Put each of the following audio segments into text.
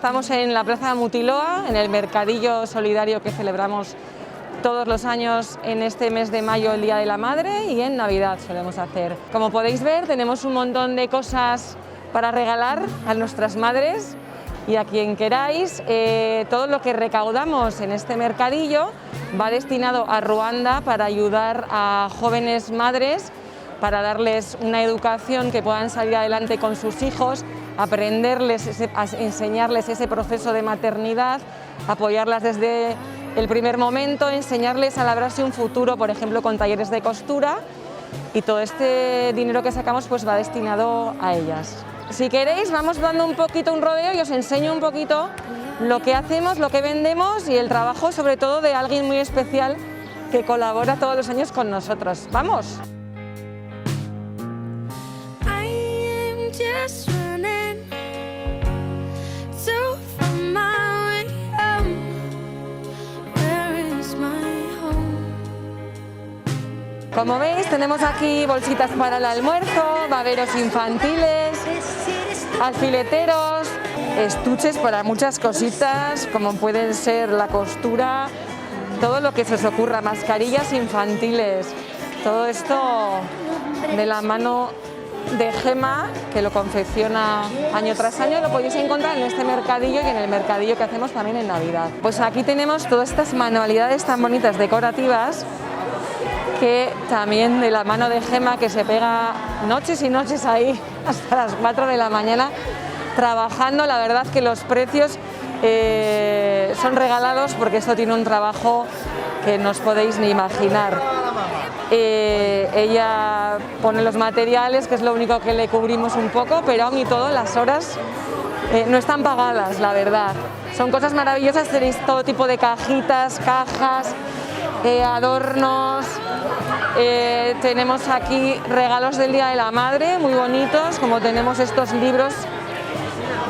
Estamos en la Plaza Mutiloa, en el mercadillo solidario que celebramos todos los años en este mes de mayo, el Día de la Madre, y en Navidad solemos hacer. Como podéis ver, tenemos un montón de cosas para regalar a nuestras madres y a quien queráis. Todo lo que recaudamos en este mercadillo va destinado a Ruanda para ayudar a jóvenes madres, para darles una educación que puedan salir adelante con sus hijos, enseñarles ese proceso de maternidad, apoyarlas desde el primer momento, enseñarles a labrarse un futuro, por ejemplo, con talleres de costura, y todo este dinero que sacamos pues va destinado a ellas. Si queréis, vamos dando un poquito un rodeo y os enseño un poquito lo que hacemos, lo que vendemos y el trabajo sobre todo de alguien muy especial que colabora todos los años con nosotros. ¡Vamos! Como veis, tenemos aquí bolsitas para el almuerzo, baberos infantiles, alfileteros, estuches para muchas cositas, como pueden ser la costura, todo lo que se os ocurra, mascarillas infantiles, todo esto de la mano de Gema, que lo confecciona año tras año. Lo podéis encontrar en este mercadillo y en el mercadillo que hacemos también en Navidad. Pues aquí tenemos todas estas manualidades tan bonitas decorativas, que también de la mano de Gema, que se pega noches y noches ahí hasta las 4 de la mañana trabajando. La verdad que los precios son regalados porque esto tiene un trabajo que no os podéis ni imaginar. Ella pone los materiales, que es lo único que le cubrimos un poco, pero aún y todo las horas no están pagadas, la verdad. Son cosas maravillosas, tenéis todo tipo de cajitas, cajas, adornos. Tenemos aquí regalos del Día de la Madre muy bonitos, como tenemos estos libros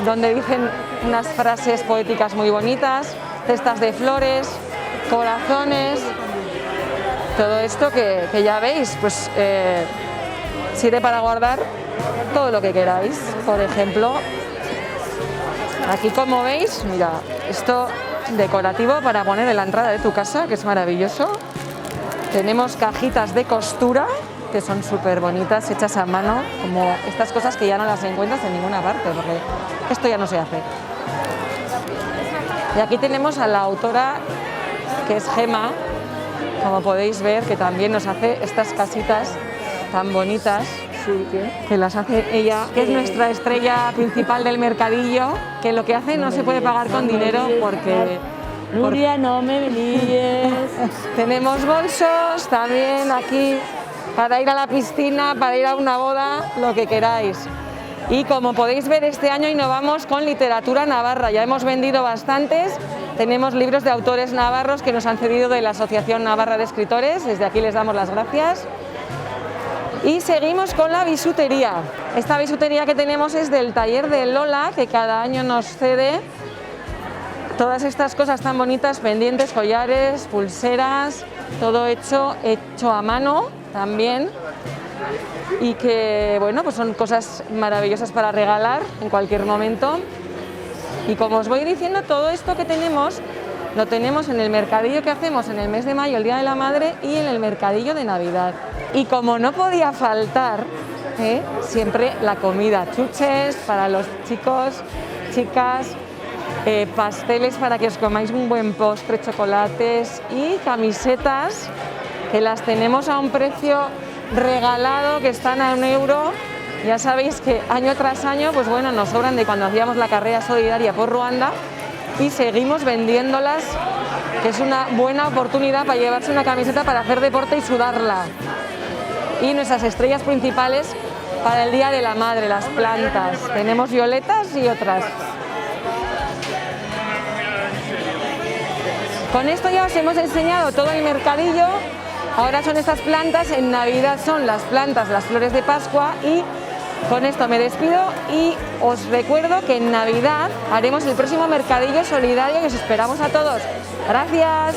donde dicen unas frases poéticas muy bonitas, cestas de flores, corazones, todo esto que ya veis, pues sirve para guardar todo lo que queráis. Por ejemplo, aquí, como veis, mira, esto decorativo para poner en la entrada de tu casa, que es maravilloso. Tenemos cajitas de costura que son súper bonitas, hechas a mano, como estas cosas que ya no las encuentras en ninguna parte, porque esto ya no se hace. Y aquí tenemos a la autora, que es Gema, como podéis ver, que también nos hace estas casitas tan bonitas, que las hace ella, que es nuestra estrella principal del mercadillo, que lo que hace no se puede pagar con dinero porque... Nuria, no me líes. Tenemos bolsos también aquí para ir a la piscina, para ir a una boda, lo que queráis. Y como podéis ver, este año innovamos con literatura navarra. Ya hemos vendido bastantes. Tenemos libros de autores navarros que nos han cedido de la Asociación Navarra de Escritores. Desde aquí les damos las gracias. Y seguimos con la bisutería. Esta bisutería que tenemos es del taller de Lola, que cada año nos cede todas estas cosas tan bonitas, pendientes, collares, pulseras, todo hecho a mano también, y que bueno, pues son cosas maravillosas para regalar en cualquier momento. Y como os voy diciendo, todo esto que tenemos lo tenemos en el mercadillo que hacemos en el mes de mayo, el Día de la Madre, y en el mercadillo de Navidad. Y como no podía faltar, siempre la comida, chuches para los chicos, chicas, pasteles para que os comáis un buen postre, chocolates y camisetas, que las tenemos a un precio regalado, que están a €1. Ya sabéis que año tras año, pues bueno, nos sobran de cuando hacíamos la carrera solidaria por Ruanda y seguimos vendiéndolas, que es una buena oportunidad para llevarse una camiseta para hacer deporte y sudarla. Y nuestras estrellas principales para el Día de la Madre, las plantas. Tenemos violetas y otras. Con esto ya os hemos enseñado todo el mercadillo. Ahora son estas plantas, en Navidad son las plantas, las flores de Pascua, y con esto me despido y os recuerdo que en Navidad haremos el próximo mercadillo solidario y os esperamos a todos. ¡Gracias!